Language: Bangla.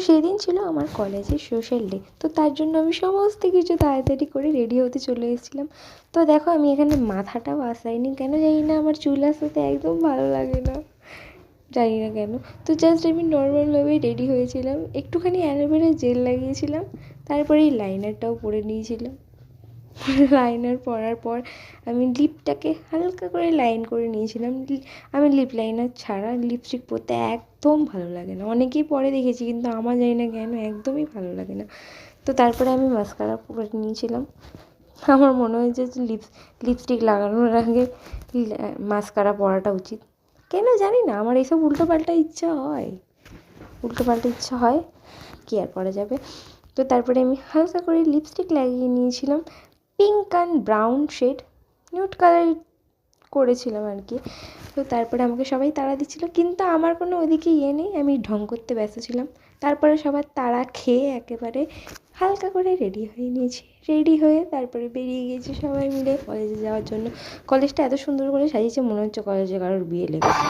সেদিন ছিল আমার কলেজের সোশ্যাল ডে, তো তার জন্য আমি সমস্ত কিছু তাড়াতাড়ি করে রেডি হতে চলে এসেছিলাম। তো দেখো আমি এখানে মাথাটাও আসাইনি, কেন জানি না আমার চুল আসাতে একদম ভালো লাগে না, জানি না কেন। তো জাস্ট আমি নর্মালভাবেই রেডি হয়েছিলাম, একটুখানি অ্যালোভেরা জেল লাগিয়েছিলাম, তারপরে এই লাইনারটাও পরে নিয়েছিলাম। লাইনার পরার পর আমি লিপটাকে হালকা করে লাইন করে নিয়েছিলাম। আমি লিপ লাইনার ছাড়া লিপস্টিক পরতে একদম ভালো লাগে না, অনেকেই পরে দেখেছি, কিন্তু আমার জানি না কেন একদমই ভালো লাগে না। তো তারপরে আমি মাস্কারা পরে নিয়েছিলাম। আমার মনে হয়েছে যে লিপস্টিক লাগানোর আগে মাস্কারা পরাটা উচিত। কেন জানি না, আমার এইসব উল্টোপাল্টা ইচ্ছা হয়, কী আর করা যাবে। তো তারপরে আমি হালকা করে লিপস্টিক লাগিয়ে নিয়েছিলাম, pink and brown shade, nude colour করেছিলাম আর কি। তো তারপরে আমাকে সবাই তাড়া দিচ্ছিলো, কিন্তু আমার কোনো ওদিকে নেই, আমি ঢং করতে ব্যস্ত ছিলাম। তারপরে সবার তাড়া খেয়ে একেবারে হালকা করে রেডি হয়ে তারপরে বেরিয়ে গিয়েছি সবাই মিলে কলেজে যাওয়ার জন্য। কলেজটা এত সুন্দর করে সাজিয়েছে, মনে হচ্ছে কলেজে কারোর বিয়ে লেগেছে।